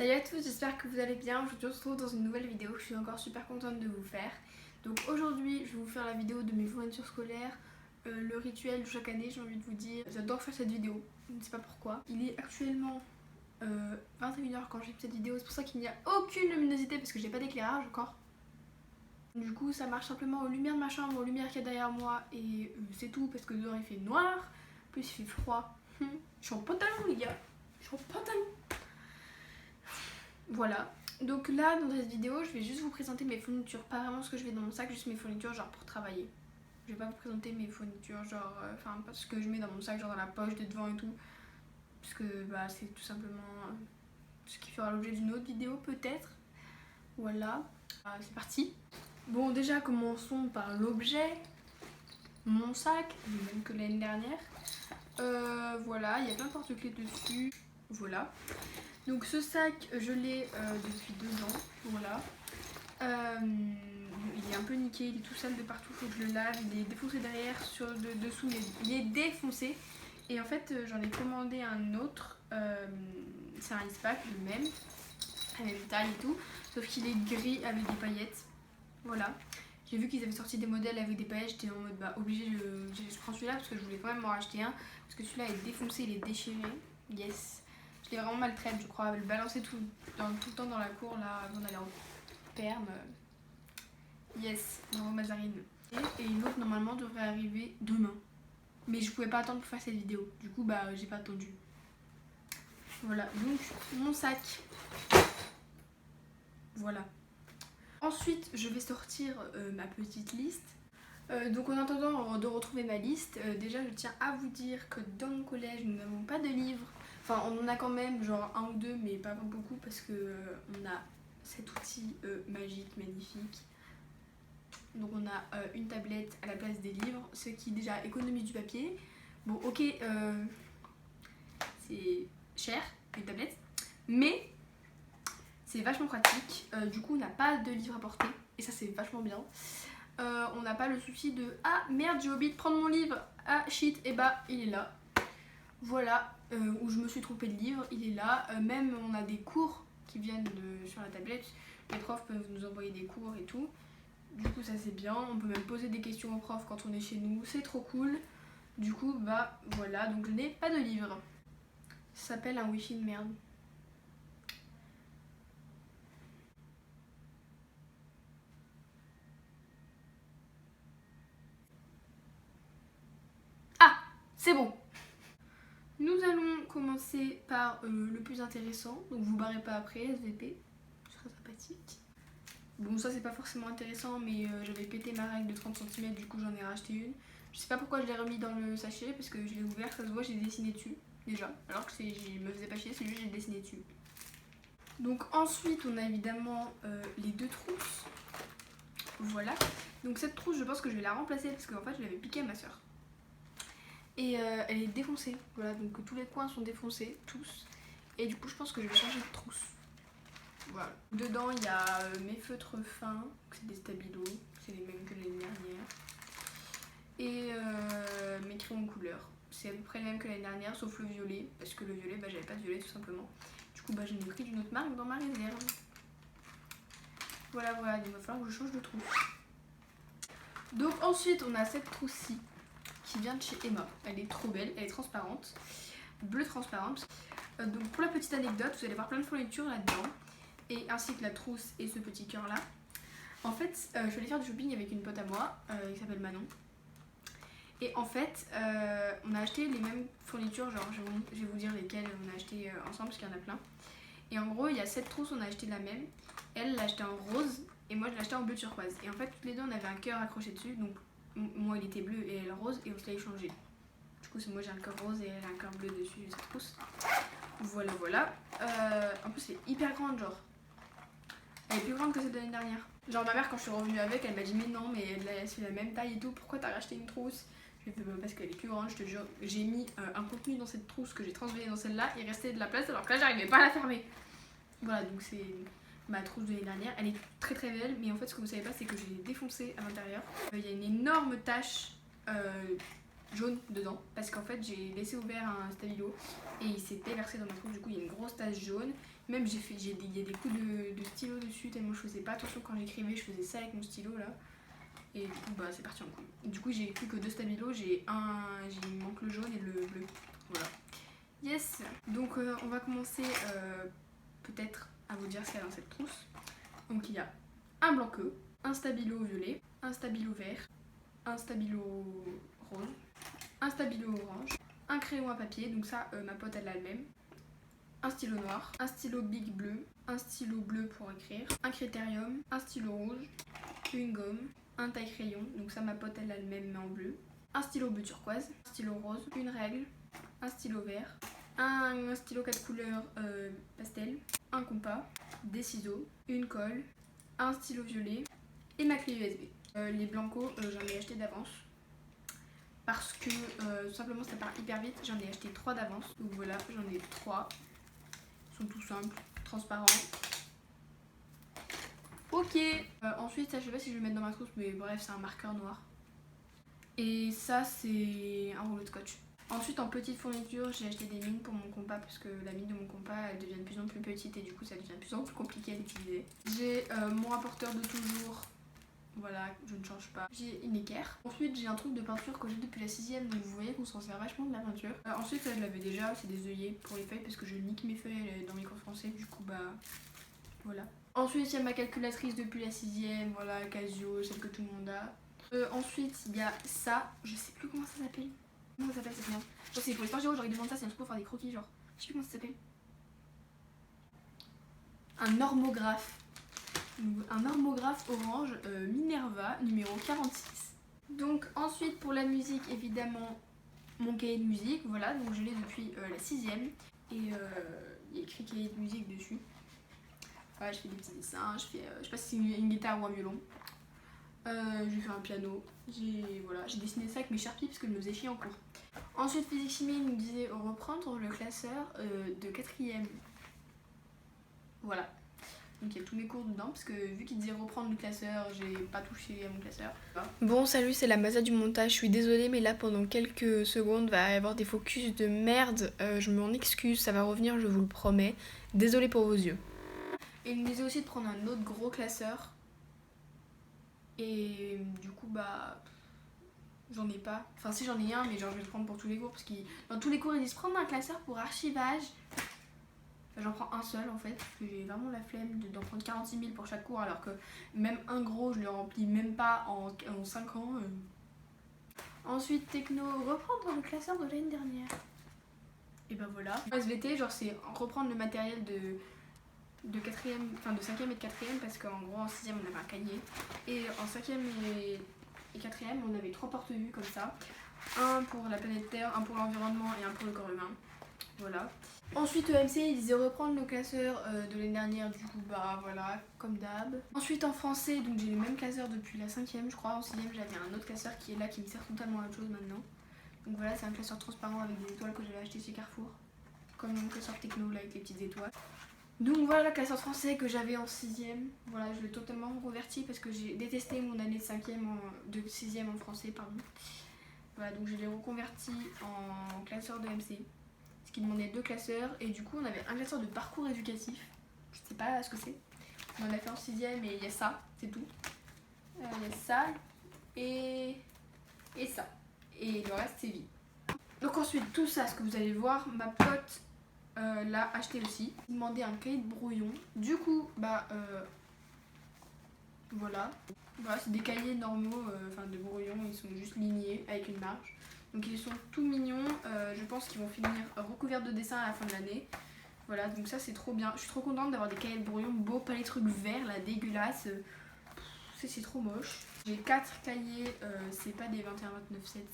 Salut à tous, j'espère que vous allez bien. Aujourd'hui on se retrouve dans une nouvelle vidéo, je suis encore super contente de vous faire. Donc aujourd'hui je vais vous faire la vidéo de mes fournitures scolaires, le rituel de chaque année, j'ai envie de vous dire. J'adore faire cette vidéo, je ne sais pas pourquoi. Il est actuellement 21h quand j'ai fait cette vidéo, c'est pour ça qu'il n'y a aucune luminosité parce que j'ai pas d'éclairage encore. Du coup ça marche simplement aux lumières de ma chambre, aux lumières qu'il y a derrière moi et c'est tout parce que dehors il fait noir, plus il fait froid. Je suis en pantalon les gars, je suis en pantalon. Voilà, donc là dans cette vidéo je vais juste vous présenter mes fournitures, pas vraiment ce que je mets dans mon sac, juste mes fournitures genre pour travailler. Je vais pas vous présenter mes fournitures genre, enfin pas ce que je mets dans mon sac genre dans la poche de devant et tout. Parce que bah c'est tout simplement ce qui fera l'objet d'une autre vidéo peut-être. Voilà, c'est parti. Bon déjà commençons par l'objet, mon sac, le même que l'année dernière. Voilà, il y a plein de porte-clés dessus, voilà. Donc ce sac je l'ai depuis 2 ans, voilà. Il est un peu niqué, il est tout sale de partout, faut que je le lave, il est défoncé derrière, sur dessous il est défoncé. Et en fait j'en ai commandé un autre, c'est un Ispac, le même, la même taille et tout, sauf qu'il est gris avec des paillettes, voilà. J'ai vu qu'ils avaient sorti des modèles avec des paillettes, j'étais en mode bah obligé, je prends celui-là parce que je voulais quand même m'en racheter un, parce que celui-là est défoncé, il est déchiré, yes. Je l'ai vraiment maltraite, je crois, à le balancer tout le temps dans la cour là avant d'aller en perme. Yes, bravo Mazarine. Et une autre normalement devrait arriver demain. Mais je pouvais pas attendre pour faire cette vidéo. Du coup bah j'ai pas attendu. Voilà, donc mon sac. Voilà. Ensuite je vais sortir ma petite liste. Donc en attendant de retrouver ma liste, déjà je tiens à vous dire que dans mon collège nous n'avons pas de livres. Enfin on en a quand même genre 1 ou 2 mais pas beaucoup parce que on a cet outil magique, magnifique. Donc on a une tablette à la place des livres, ce qui déjà économise du papier. Bon ok, c'est cher une tablette, mais c'est vachement pratique. Du coup on n'a pas de livres à porter et ça c'est vachement bien. On n'a pas le souci de ah merde j'ai oublié de prendre mon livre, ah shit, et bah il est là. Voilà, où je me suis trompée de livre, il est là. Même on a des cours qui viennent sur la tablette, les profs peuvent nous envoyer des cours et tout. Du coup ça c'est bien, on peut même poser des questions aux profs quand on est chez nous, c'est trop cool. Du coup bah voilà, donc je n'ai pas de livre. Ça s'appelle un wifi de merde. Ah, c'est bon. Nous allons commencer par le plus intéressant, donc vous barrez pas après, SVP, ce sera sympathique. Bon ça c'est pas forcément intéressant mais j'avais pété ma règle de 30 cm, du coup j'en ai racheté une. Je sais pas pourquoi je l'ai remis dans le sachet parce que je l'ai ouvert, ça se voit j'ai dessiné dessus déjà. Alors que je me faisais pas chier, c'est juste j'ai dessiné dessus. Donc ensuite on a évidemment les 2 trousses. Voilà. Donc cette trousse je pense que je vais la remplacer parce qu'en fait je l'avais piquée à ma soeur. Et elle est défoncée. Voilà, donc tous les coins sont défoncés, tous. Et du coup je pense que je vais changer de trousse. Voilà. Dedans il y a mes feutres fins, c'est des stabilos, c'est les mêmes que l'année dernière. Et mes crayons de couleur, c'est à peu près les mêmes que l'année dernière sauf le violet, parce que le violet bah j'avais pas de violet tout simplement. Du coup bah j'en ai pris d'une autre marque dans ma réserve. Voilà, il va falloir que je change de trousse. Donc ensuite on a cette trousse-ci qui vient de chez Emma, elle est trop belle, elle est transparente, bleu transparente. Donc pour la petite anecdote, vous allez voir plein de fournitures là-dedans, et ainsi que la trousse et ce petit cœur là. En fait, je suis allée faire du shopping avec une pote à moi qui s'appelle Manon. Et en fait, on a acheté les mêmes fournitures, genre je vais vous dire lesquelles on a acheté ensemble parce qu'il y en a plein. Et en gros, il y a 7 trousses, on a acheté la même. Elle l'a acheté en rose et moi je l'ai acheté en bleu turquoise. Et en fait, toutes les deux on avait un cœur accroché dessus, donc moi il était bleu et elle rose et on se l'a échangé. Du coup, moi j'ai un cœur rose et elle a un cœur bleu dessus, cette trousse. Voilà. En plus, elle est hyper grande, genre. Elle est plus grande que celle de l'année dernière. Genre, ma mère, quand je suis revenue avec, elle m'a dit mais non, mais elle fait la même taille et tout, pourquoi t'as racheté une trousse? Je lui ai fait parce qu'elle est plus grande, je te jure. J'ai mis un contenu dans cette trousse que j'ai transféré dans celle-là, il restait de la place alors que là j'arrivais pas à la fermer. Voilà, donc c'est ma trousse de l'année dernière. Elle est très très belle, mais en fait ce que vous savez pas c'est que je l'ai défoncée à l'intérieur. Il y a une énorme tache jaune dedans parce qu'en fait j'ai laissé ouvert un stabilo et il s'est déversé dans ma trousse, du coup il y a une grosse tache jaune. Même il y a des coups de stylo dessus tellement je faisais pas attention quand j'écrivais, je faisais ça avec mon stylo là. Et du coup bah c'est parti en couille. Du coup j'ai plus que 2 stabilos, il manque le jaune et le bleu. Voilà. Yes. Donc on va commencer peut-être à vous dire ce qu'il y a dans cette trousse. Donc il y a un blanc queue, un stabilo violet, un stabilo vert, un stabilo rose, un stabilo orange, un crayon à papier, donc ça ma pote elle a le même, un stylo noir, un stylo big bleu, un stylo bleu pour écrire, un critérium, un stylo rouge, une gomme, un taille-crayon, donc ça ma pote elle a le même mais en bleu, un stylo bleu turquoise, un stylo rose, une règle, un stylo vert, un stylo 4 couleurs pastel, un compas, des ciseaux, une colle, un stylo violet et ma clé USB. Les blancos j'en ai acheté d'avance parce que tout simplement ça part hyper vite, j'en ai acheté 3 d'avance, donc voilà j'en ai 3, ils sont tout simples, transparents. Ok, ensuite ça je sais pas si je vais le mettre dans ma trousse mais bref c'est un marqueur noir. Et ça c'est un rouleau de scotch. Ensuite en petite fourniture j'ai acheté des mines pour mon compas parce que la mine de mon compas elle devient de plus en plus petite et du coup ça devient de plus en plus compliqué à l'utiliser. J'ai mon rapporteur de toujours, voilà, je ne change pas. J'ai une équerre. Ensuite j'ai un truc de peinture que j'ai depuis la 6ème, donc vous voyez qu'on s'en sert vachement de la peinture. Ensuite ça je l'avais déjà, c'est des œillets pour les feuilles parce que je nique mes feuilles dans mes cours français, du coup bah voilà. Ensuite il y a ma calculatrice depuis la 6ème, voilà, Casio, celle que tout le monde a. Ensuite il y a ça, je sais plus comment ça s'appelle. Comment ça s'appelle cette merde? Genre c'est pour les sports, j'aurais demandé ça, c'est un truc pour faire des croquis genre. Je sais plus comment ça s'appelle. Un normographe. Un normographe orange Minerva numéro 46. Donc ensuite pour la musique évidemment mon cahier de musique, voilà, donc je l'ai depuis la 6ème et il y a écrit cahier de musique dessus. Voilà, je fais des petits dessins, je sais pas si c'est une guitare ou un violon. J'ai fait un piano, j'ai dessiné ça avec mes Sharpies parce que je me faisais chier en cours. Ensuite physique chimie nous disait reprendre le classeur de 4ème. Voilà. Donc il y a tous mes cours dedans parce que vu qu'il disait reprendre le classeur, j'ai pas touché à mon classeur. Bon salut, c'est la Masa du montage, je suis désolée mais là pendant quelques secondes va y avoir des focus de merde, je m'en excuse, ça va revenir, je vous le promets. Désolée pour vos yeux. Et il me disait aussi de prendre un autre gros classeur. Et du coup bah j'en ai pas. Enfin si j'en ai un mais genre je vais le prendre pour tous les cours parce que dans tous les cours ils disent prendre un classeur pour archivage. Enfin, j'en prends un seul en fait parce que j'ai vraiment la flemme d'en prendre 46 000 pour chaque cours alors que même un gros je le remplis même pas en 5 ans. Ensuite techno, reprendre le classeur de l'année dernière. Et ben voilà. SVT genre c'est reprendre le matériel de 4ème, enfin de 5ème et de 4ème parce qu'en gros en 6ème on avait un cahier et en 5ème et 4ème on avait 3 porte-vues comme ça, un pour la planète Terre, un pour l'environnement et un pour le corps humain, voilà. Ensuite EMC il disait reprendre le classeur de l'année dernière, du coup bah voilà comme d'hab. Ensuite en français donc j'ai le même classeur depuis la 5ème je crois, en 6ème j'avais un autre classeur qui est là qui me sert totalement à autre chose maintenant. Donc voilà c'est un classeur transparent avec des étoiles que j'avais acheté chez Carrefour, comme mon classeur techno là avec les petites étoiles. Donc voilà le classeur français que j'avais en 6ème, voilà je l'ai totalement reconverti parce que j'ai détesté mon année de 6ème en français pardon. Voilà donc je l'ai reconverti en classeur de MC, ce qui demandait 2 classeurs et du coup on avait un classeur de parcours éducatif, je sais pas ce que c'est, on en a fait en 6ème et il y a ça, c'est tout. Il y a ça et ça et le reste c'est vide. Donc ensuite tout ça ce que vous allez voir, ma pote l'a acheté aussi. Il demandait un cahier de brouillon. Du coup, bah voilà. Voilà, c'est des cahiers normaux, enfin de brouillon, ils sont juste lignés avec une marge. Donc ils sont tout mignons. Je pense qu'ils vont finir recouverts de dessins à la fin de l'année. Voilà, donc ça c'est trop bien. Je suis trop contente d'avoir des cahiers de brouillon beaux, pas les trucs verts là, dégueulasses. C'est trop moche. J'ai 4 cahiers, c'est pas des 21-29-7,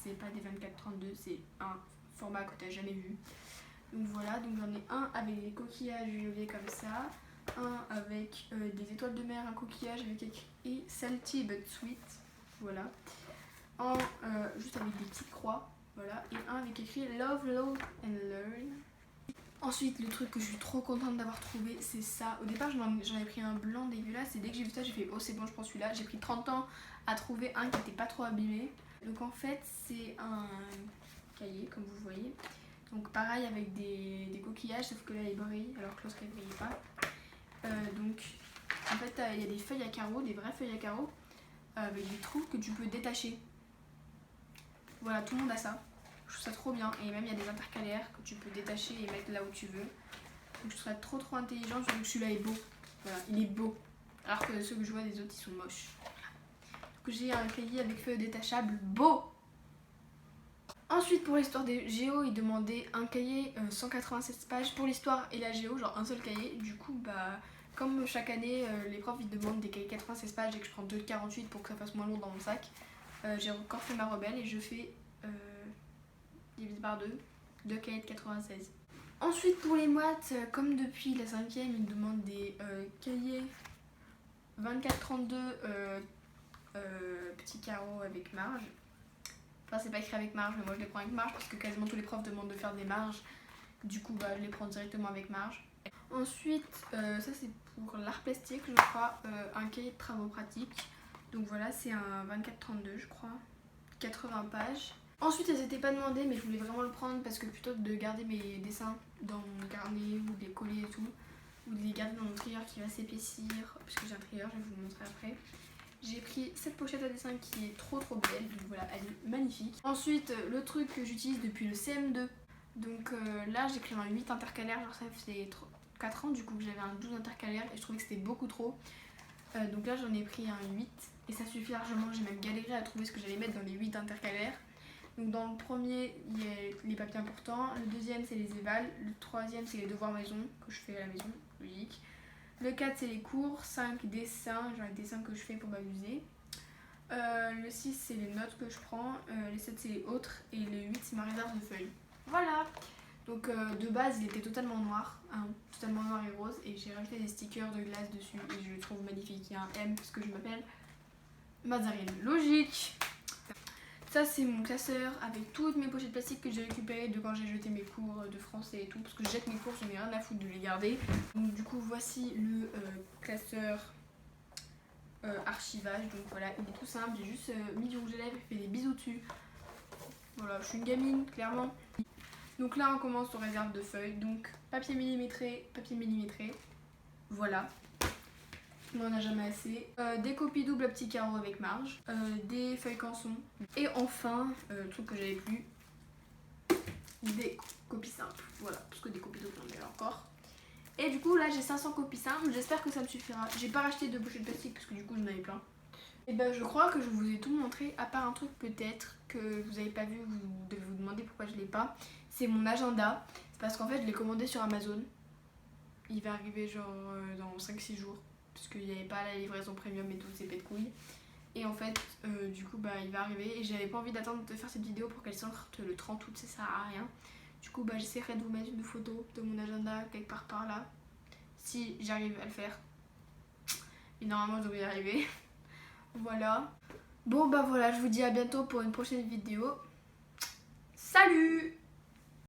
c'est pas des 24-32, c'est un format que t'as jamais vu. Donc voilà, donc j'en ai un avec des coquillages violets comme ça, un avec des étoiles de mer, un coquillage avec écrit Salty but sweet, voilà, un juste avec des petites croix, voilà, et un avec écrit Love, Love and Learn. Ensuite le truc que je suis trop contente d'avoir trouvé c'est ça. Au départ j'en avais pris un blanc dégueulasse et dès que j'ai vu ça j'ai fait oh c'est bon je prends celui-là. J'ai pris 30 ans à trouver un qui était pas trop abîmé. Donc en fait c'est un cahier comme vous voyez. Donc pareil avec des coquillages, sauf que là ils brillent alors que l'autre elle brille pas. Donc en fait il y a des feuilles à carreaux, des vraies feuilles à carreaux avec des trous que tu peux détacher. Voilà, tout le monde a ça. Je trouve ça trop bien. Et même il y a des intercalaires que tu peux détacher et mettre là où tu veux. Donc je trouve ça trop intelligent, surtout que celui-là est beau. Voilà, il est beau. Alors que ceux que je vois des autres ils sont moches. Donc j'ai un cahier avec feuilles détachables beau. Ensuite pour l'histoire des géo, ils demandaient un cahier 196 pages pour l'histoire et la géo, genre un seul cahier. Du coup bah comme chaque année les profs ils demandent des cahiers 96 pages et que je prends 2,48 pour que ça fasse moins lourd dans mon sac, j'ai encore fait ma rebelle et je fais divisé par 2 cahiers de 96. Ensuite pour les maths, comme depuis la 5e ils demandent des cahiers 24-32 petits carreaux avec marge. Enfin c'est pas écrit avec marge mais moi je les prends avec marge parce que quasiment tous les profs demandent de faire des marges. Du coup bah, je les prends directement avec marge. Ensuite ça c'est pour l'art plastique je crois, un cahier de travaux pratiques. Donc voilà c'est un 24-32 je crois, 80 pages. Ensuite elles n'étaient pas demandées mais je voulais vraiment le prendre parce que plutôt que de garder mes dessins dans mon carnet ou de les coller et tout, ou de les garder dans mon trieur qui va s'épaissir, parce que j'ai un trieur, je vais vous le montrer après. J'ai pris cette pochette à dessin qui est trop belle, donc voilà, elle est magnifique. Ensuite, le truc que j'utilise depuis le CM2, donc là j'ai pris un 8 intercalaire, genre ça fait 4 ans du coup que j'avais un 12 intercalaire et je trouvais que c'était beaucoup trop. Donc là j'en ai pris un 8 et ça suffit largement, j'ai même galéré à trouver ce que j'allais mettre dans les 8 intercalaires. Donc dans le premier, il y a les papiers importants, le deuxième c'est les évals, le troisième c'est les devoirs maison que je fais à la maison, logique. Le 4 c'est les cours, 5 dessins, genre les dessins que je fais pour m'amuser. Le 6 c'est les notes que je prends, les 7 c'est les autres et le 8 c'est ma réserve de feuilles. Voilà. Donc de base il était totalement noir, hein, totalement noir et rose et j'ai rajouté des stickers de glace dessus et je le trouve magnifique. Il y a un M parce que je m'appelle Mazarine. Logique. Ça c'est mon classeur avec toutes mes pochettes plastiques que j'ai récupérées de quand j'ai jeté mes cours de français et tout, parce que je jette mes cours, j'en ai rien à foutre de les garder. Donc du coup voici le classeur archivage, donc voilà il est tout simple, j'ai juste mis du rouge à lèvres et fait des bisous dessus. Voilà, je suis une gamine clairement. Donc là on commence aux réserves de feuilles, donc papier millimétré, voilà. On n'en a jamais assez. Des copies doubles à petits carreaux avec marge. Des feuilles canson. Et enfin, le truc que j'avais plus, des copies simples. Voilà, parce que des copies doubles j'en ai encore. Et du coup là j'ai 500 copies simples, j'espère que ça me suffira. J'ai pas racheté de pochettes plastiques parce que du coup j'en avais plein. Et ben je crois que je vous ai tout montré, à part un truc peut-être que vous avez pas vu, vous devez vous demander pourquoi je l'ai pas. C'est mon agenda. C'est parce qu'en fait je l'ai commandé sur Amazon. Il va arriver genre dans 5-6 jours. Parce qu'il n'y avait pas la livraison premium et toutes ces pets de couilles. Et en fait, du coup, bah, il va arriver. Et j'avais pas envie d'attendre de faire cette vidéo pour qu'elle sorte le 30 août, ça sert à rien. Du coup, bah, j'essaierai de vous mettre une photo de mon agenda quelque part par là. Si j'arrive à le faire. Et normalement, je devrais y arriver. Voilà. Bon, bah voilà, je vous dis à bientôt pour une prochaine vidéo. Salut!